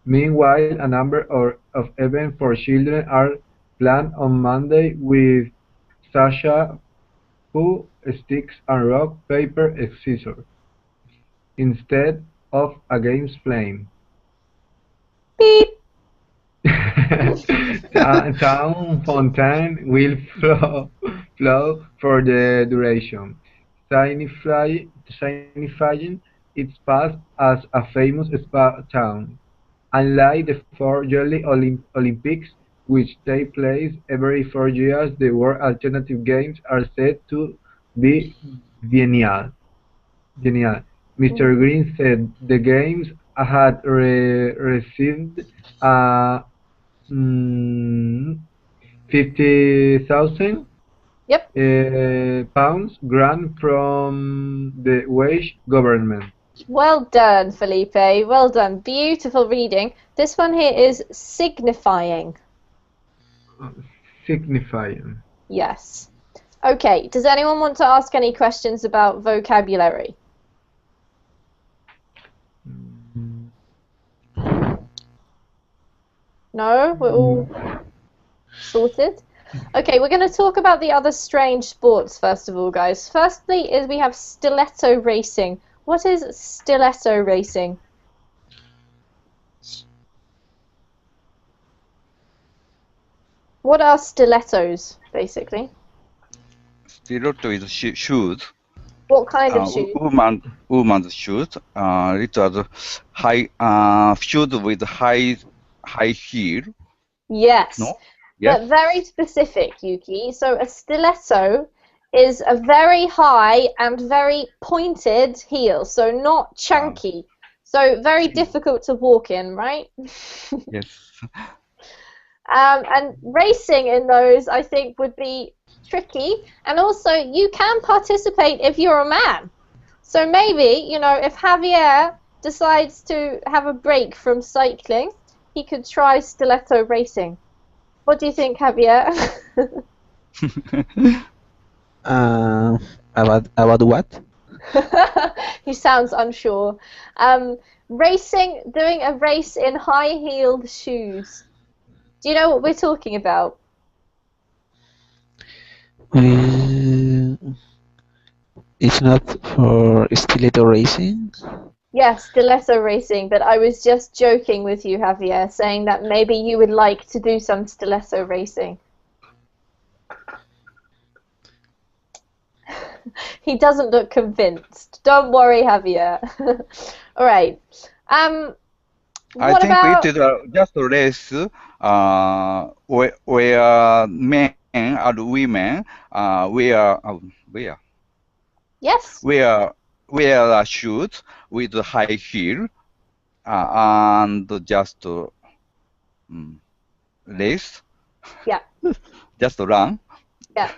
[SPEAKER 5] Meanwhile, a number of events for children are planned on Monday with Sasha Pooh sticks and rock, paper, scissors, instead of a games playing.
[SPEAKER 1] Beep.
[SPEAKER 5] Town Fontaine will flow for the duration, signifying its past as a famous spa town. Unlike the four yearly Olympics, which take place every 4 years, the World Alternative Games are said to be biennial. Mr. Green said the Games had received a 50,000 pounds grant from the Welsh government.
[SPEAKER 1] Well done, Felipe. Well done. Beautiful reading. This one here is signifying.
[SPEAKER 5] Signifying.
[SPEAKER 1] Yes. Okay, does anyone want to ask any questions about vocabulary? No? We're all sorted? Okay, we're going to talk about the other strange sports first of all, guys. Firstly is we have stiletto racing. What is stiletto racing? What are stilettos, basically?
[SPEAKER 4] Stiletto is shoes.
[SPEAKER 1] What kind of shoes?
[SPEAKER 4] Woman's shoes. It was high shoes with high heel.
[SPEAKER 1] Yes.
[SPEAKER 4] No? Yes.
[SPEAKER 1] But very specific, Yuki. So a stiletto is a very high and very pointed heel, so not chunky. So very difficult to walk in, right?
[SPEAKER 4] Yes.
[SPEAKER 1] And racing in those, I think, would be tricky. And also, you can participate if you're a man. So maybe, you know, if Javier decides to have a break from cycling, he could try stiletto racing. What do you think, Javier?
[SPEAKER 3] About what?
[SPEAKER 1] He sounds unsure. Racing, doing a race in high-heeled shoes. Do you know what we're talking about?
[SPEAKER 3] It's not for stiletto racing.
[SPEAKER 1] Yes, stiletto racing, but I was just joking with you, Javier, saying that maybe you would like to do some stiletto racing. He doesn't look convinced. Don't worry, Javier. All right.
[SPEAKER 4] I
[SPEAKER 1] What
[SPEAKER 4] think
[SPEAKER 1] about...
[SPEAKER 4] it is just a race where men and women
[SPEAKER 1] Yes.
[SPEAKER 4] wear shoes with high heel and just race.
[SPEAKER 1] Yeah.
[SPEAKER 4] Just run.
[SPEAKER 1] Yeah.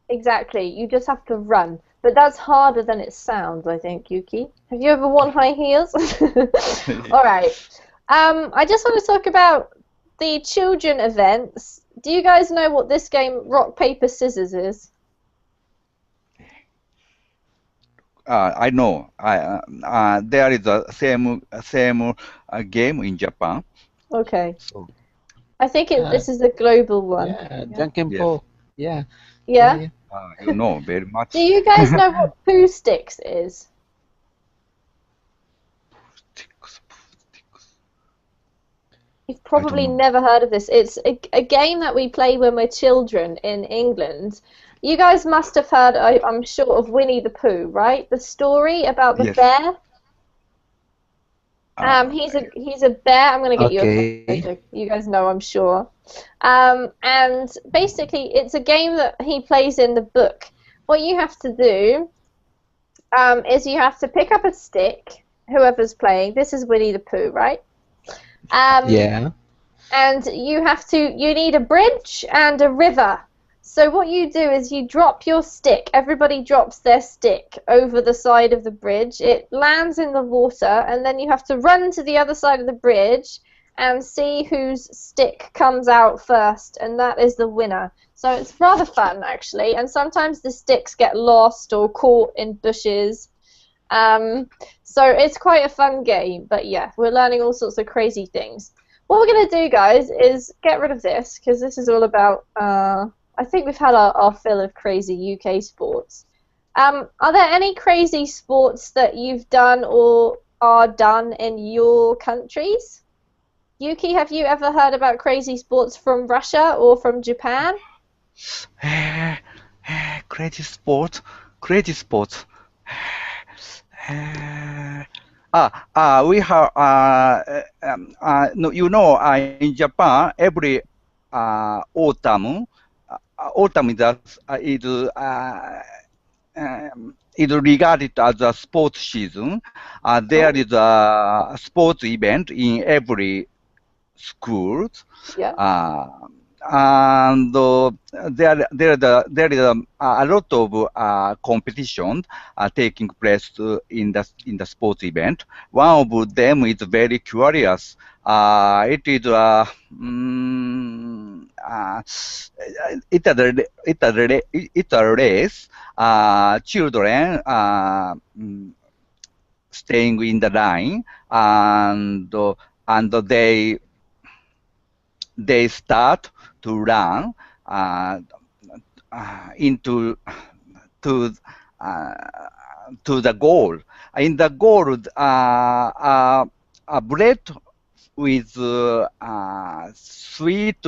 [SPEAKER 1] Exactly. You just have to run. But that's harder than it sounds, I think, Yuki. Have you ever worn high heels? All right. I just want to talk about the children events. Do you guys know what this game, Rock, Paper, Scissors, is?
[SPEAKER 4] I know. There is a same game in Japan.
[SPEAKER 1] Okay.
[SPEAKER 4] So
[SPEAKER 1] I think this is a global one.
[SPEAKER 3] Yeah, Jankenpo. Yeah.
[SPEAKER 1] Yeah?
[SPEAKER 4] you know very much.
[SPEAKER 1] Do you guys know what Pooh Sticks is? You've probably never heard of this. It's a game that we play when we're children in England. You guys must have heard, I'm sure, of Winnie the Pooh, right? The story about the bear. He's a bear. I'm gonna get you a photo. You guys know, I'm sure. And basically, it's a game that he plays in the book. What you have to do is you have to pick up a stick. Whoever's playing. This is Winnie the Pooh, right?
[SPEAKER 3] Yeah.
[SPEAKER 1] And you need a bridge and a river. So what you do is you drop your stick. Everybody drops their stick over the side of the bridge. It lands in the water, and then you have to run to the other side of the bridge and see whose stick comes out first, and that is the winner. So it's rather fun, actually, and sometimes the sticks get lost or caught in bushes. So it's quite a fun game, but yeah, we're learning all sorts of crazy things. What we're going to do, guys, is get rid of this, because this is all about... I think we've had our fill of crazy UK sports. Are there any crazy sports that you've done or are done in your countries? Yuki, have you ever heard about crazy sports from Russia or from Japan?
[SPEAKER 4] Crazy sports. We have no, you know, in Japan every autumn is regarded as a sports season. There is a sports event in every school. And there is a lot of competition taking place in the sports event. One of them is very curious. It is it's a race. Children staying in the line, and they start to run to the goal. In the goal, a bread with sweet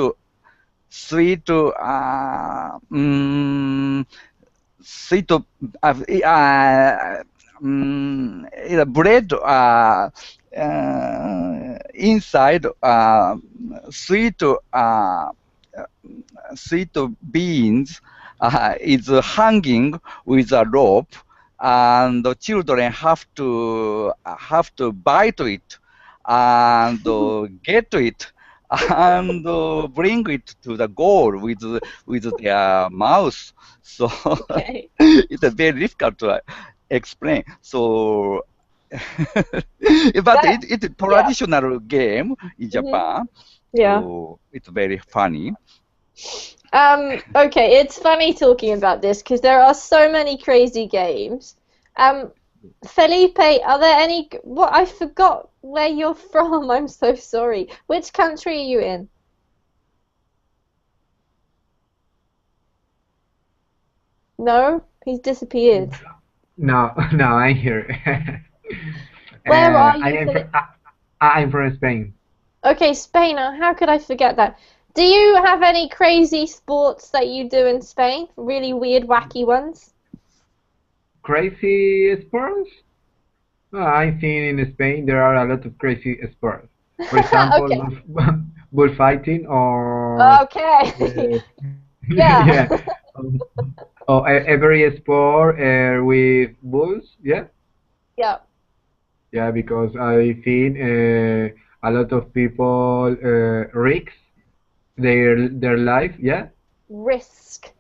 [SPEAKER 4] bread inside sweet beans is hanging with a rope, and the children have to bite it and get it and bring it to the goal with their mouse. So
[SPEAKER 1] Okay.
[SPEAKER 4] it's very difficult to explain. So, but
[SPEAKER 1] That,
[SPEAKER 4] it's a
[SPEAKER 1] yeah.
[SPEAKER 4] traditional game in Japan.
[SPEAKER 1] Yeah.
[SPEAKER 4] So it's very funny.
[SPEAKER 1] Okay, it's funny talking about this because there are so many crazy games. Felipe, are there any? What, I forgot where you're from. I'm so sorry. Which country are you in? No, he's disappeared.
[SPEAKER 5] No, no, I'm here.
[SPEAKER 1] Where are
[SPEAKER 5] I
[SPEAKER 1] you,
[SPEAKER 5] am
[SPEAKER 1] Felipe?
[SPEAKER 5] I'm from Spain.
[SPEAKER 1] Okay, Spain. How could I forget that? Do you have any crazy sports that you do in Spain? Really weird, wacky ones?
[SPEAKER 5] Crazy sports? I think in Spain there are a lot of crazy sports. For example,
[SPEAKER 1] Okay.
[SPEAKER 5] bullfighting or
[SPEAKER 1] Okay.
[SPEAKER 5] uh,
[SPEAKER 1] Yeah.
[SPEAKER 5] yeah, um, or every sport with bulls. Yeah,
[SPEAKER 1] Yeah.
[SPEAKER 5] yeah, because I think a lot of people risk their life. Yeah,
[SPEAKER 1] Risk.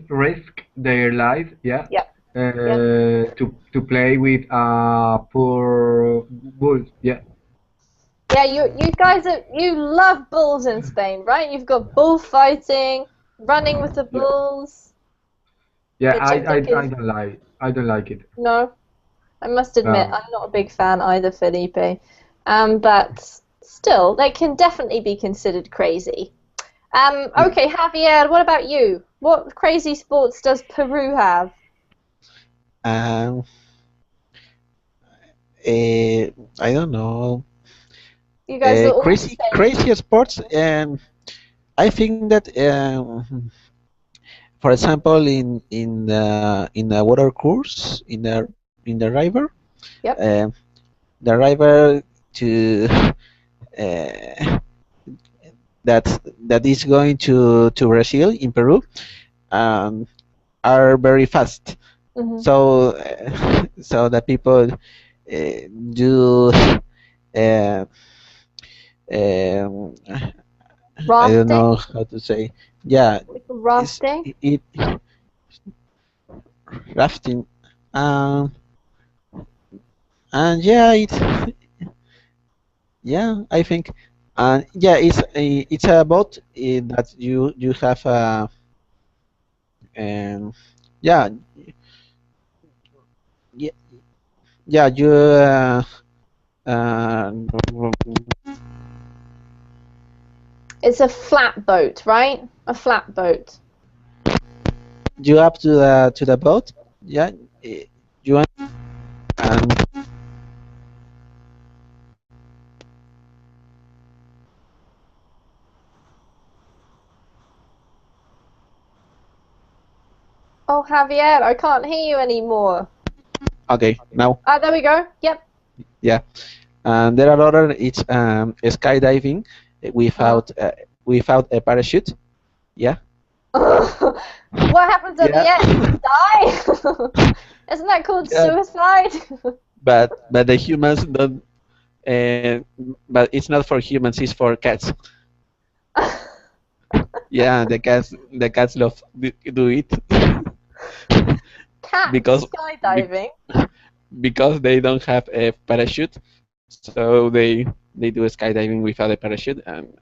[SPEAKER 5] risk their life. Yeah,
[SPEAKER 1] Yep. Yep.
[SPEAKER 5] to play with poor bulls. Yeah.
[SPEAKER 1] Yeah, you guys you love bulls in Spain, right? You've got bullfighting, running with the
[SPEAKER 5] Yeah,
[SPEAKER 1] bulls,
[SPEAKER 5] yeah,
[SPEAKER 1] which I think is
[SPEAKER 5] I don't like it.
[SPEAKER 1] no. I must admit,
[SPEAKER 5] No,
[SPEAKER 1] I'm not a big fan either, Felipe. But still, they can definitely be considered crazy.
[SPEAKER 5] yeah.
[SPEAKER 1] Okay, Javier, what about you? What crazy sports does Peru have?
[SPEAKER 3] Um, eh, I don't know.
[SPEAKER 1] You guys are all the
[SPEAKER 3] Crazy,
[SPEAKER 1] same.
[SPEAKER 3] crazy sports. I think that, for example, in the water course in the river,
[SPEAKER 1] Yep.
[SPEAKER 3] uh, the river to uh, that is going to Brazil in Peru, um, are very fast.
[SPEAKER 1] Hmm.
[SPEAKER 3] So so the people do uh, um, I don't
[SPEAKER 1] Rafting?
[SPEAKER 3] know how to say. Yeah,
[SPEAKER 1] Like
[SPEAKER 3] it's
[SPEAKER 1] rafting?
[SPEAKER 3] rafting. Um, and yeah, I think, and yeah, it's a boat that you have um, yeah, yeah, yeah, uh,
[SPEAKER 1] It's a flat boat, right? A flat boat.
[SPEAKER 3] you up to the boat. Yeah, eh, you want and
[SPEAKER 1] Oh, Javier, I can't hear you anymore.
[SPEAKER 3] okay now.
[SPEAKER 1] Ah, there we go. Yep.
[SPEAKER 3] Yeah, and there are other. It's skydiving
[SPEAKER 1] Uh-huh.
[SPEAKER 3] without a parachute. Yeah,
[SPEAKER 1] What happens at the
[SPEAKER 3] yeah,
[SPEAKER 1] end? You die? Isn't that called
[SPEAKER 3] yeah.
[SPEAKER 1] suicide?
[SPEAKER 3] But the humans don't. Uh, but it's not for humans. It's for cats. Yeah, the cats love do it
[SPEAKER 1] Cats
[SPEAKER 3] because be-
[SPEAKER 1] skydiving.
[SPEAKER 3] because they don't have a parachute, so they do skydiving without a parachute, and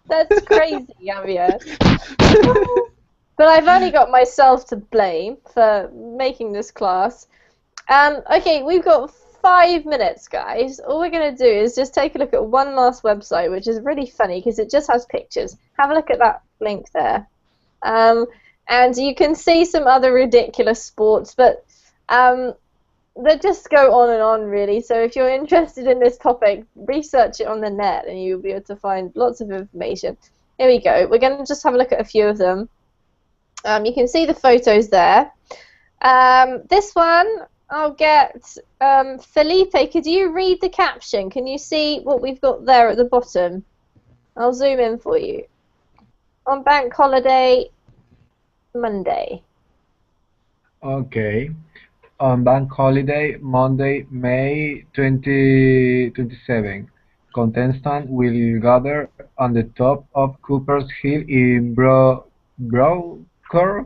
[SPEAKER 1] That's crazy, Javier. But I've only got myself to blame for making this class. Okay, we've got 5 minutes, guys. All we're going to do is just take a look at one last website, which is really funny because it just has pictures. Have a look at that link there. And you can see some other ridiculous sports, but they just go on and on, really. So if you're interested in this topic, research it on the net and you'll be able to find lots of information. Here we go. We're going to just have a look at a few of them. You can see the photos there. This one, I'll get Felipe. Could you read the caption? Can you see what we've got there at the bottom? I'll zoom in for you. On bank holiday Monday.
[SPEAKER 5] Okay. On bank holiday, Monday, May 2027. contestants will gather on the top of Cooper's Hill in Brocor,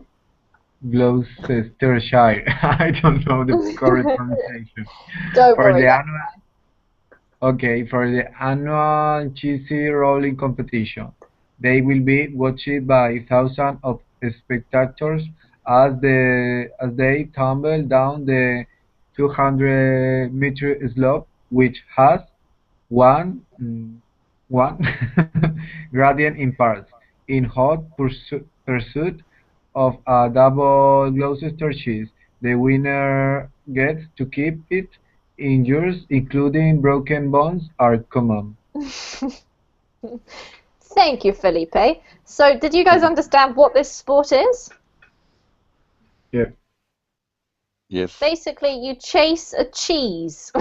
[SPEAKER 5] Gloucestershire. I don't know the correct pronunciation.
[SPEAKER 1] Don't
[SPEAKER 5] For
[SPEAKER 1] worry.
[SPEAKER 5] the annual cheesy rolling competition. They will be watched by thousands of spectators as they tumble down the 200-meter slope, which has one gradient in parts, in hot pursuit of a double Gloucester cheese. The winner gets to keep it. Injuries, including broken bones, are common.
[SPEAKER 1] Thank you, Felipe. So, did you guys understand what this sport is?
[SPEAKER 5] Yeah.
[SPEAKER 4] Yes.
[SPEAKER 1] Basically, you chase a cheese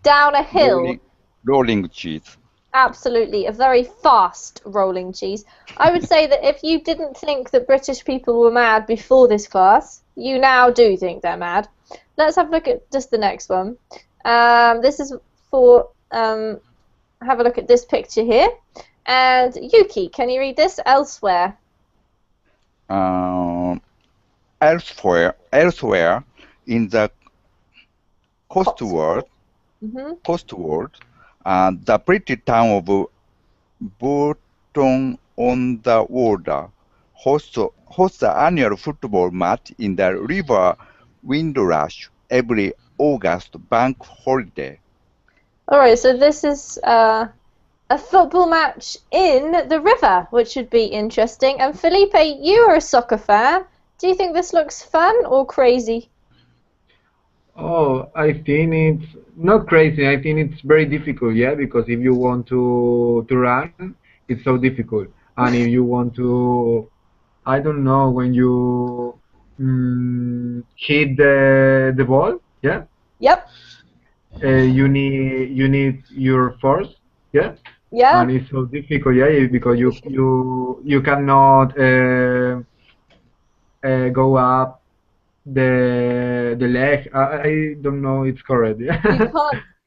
[SPEAKER 1] down a hill.
[SPEAKER 4] Rolling cheese.
[SPEAKER 1] Absolutely, a very fast rolling cheese. I would say that if you didn't think that British people were mad before this class, you now do think they're mad. Let's have a look at just the next one. This is for, have a look at this picture here. And Yuki, can you read this? Elsewhere.
[SPEAKER 4] Elsewhere in the Cotswold, the British town of Burton-on-the-Oder hosts the annual football match in the River Windrush every August bank holiday.
[SPEAKER 1] All right, so this is a football match in the river, which should be interesting. And Felipe, you are a soccer fan. Do you think this looks fun or crazy?
[SPEAKER 5] Oh, I think it's not crazy. I think it's very difficult, yeah, because if you want to run, it's so difficult. And if you want to, I don't know, when you hit the ball, yeah.
[SPEAKER 1] Yep.
[SPEAKER 5] You need your force, yeah.
[SPEAKER 1] Yeah.
[SPEAKER 5] And it's so difficult, yeah, because you cannot go up the leg. I don't know it's correct. Yeah.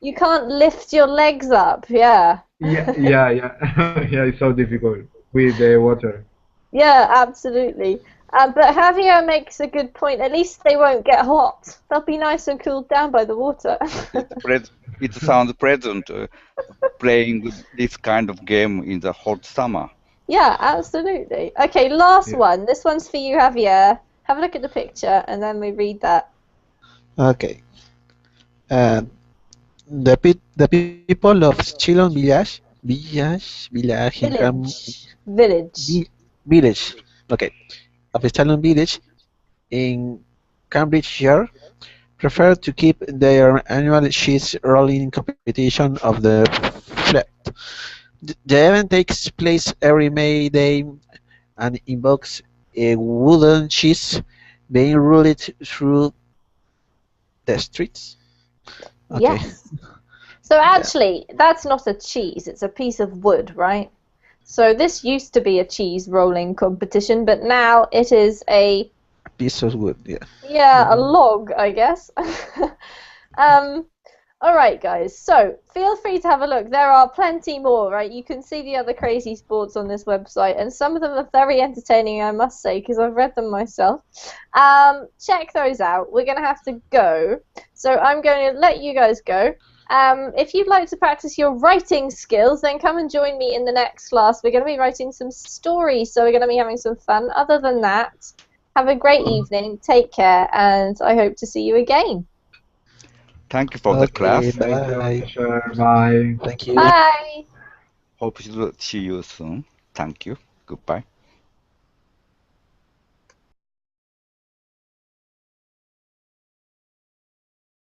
[SPEAKER 1] You can't lift your legs up. Yeah.
[SPEAKER 5] Yeah. Yeah, it's so difficult with the water.
[SPEAKER 1] Yeah, absolutely. But Javier makes a good point. At least they won't get hot. They'll be nice and cooled down by the water.
[SPEAKER 4] It sounds pleasant playing this kind of game in the hot summer.
[SPEAKER 1] Yeah, absolutely. Okay, last one. This one's for you, Javier. Have a look at the picture, and then we read that.
[SPEAKER 3] Okay. The people of Chilon Village. Okay. Of Chalon Village in Cambridgeshire prefer to keep their annual cheese rolling competition of the flat. The event takes place every May Day and invokes a wooden cheese being rolled through the streets. Okay.
[SPEAKER 1] Yes. So actually, that's not a cheese. It's a piece of wood, right? So this used to be a cheese rolling competition, but now it is a
[SPEAKER 3] piece of wood, yeah.
[SPEAKER 1] Yeah, a log, I guess. All right, guys. So feel free to have a look. There are plenty more, right? You can see the other crazy sports on this website, and some of them are very entertaining, I must say, because I've read them myself. Check those out. We're going to have to go, so I'm going to let you guys go. If you'd like to practice your writing skills, then come and join me in the next class. We're going to be writing some stories, so we're going to be having some fun. Other than that, have a great evening, take care, and I hope to see you again.
[SPEAKER 4] Thank you for the class.
[SPEAKER 3] Bye.
[SPEAKER 5] Bye.
[SPEAKER 3] Thank you.
[SPEAKER 1] Bye.
[SPEAKER 4] Hope to see you soon. Thank you. Goodbye.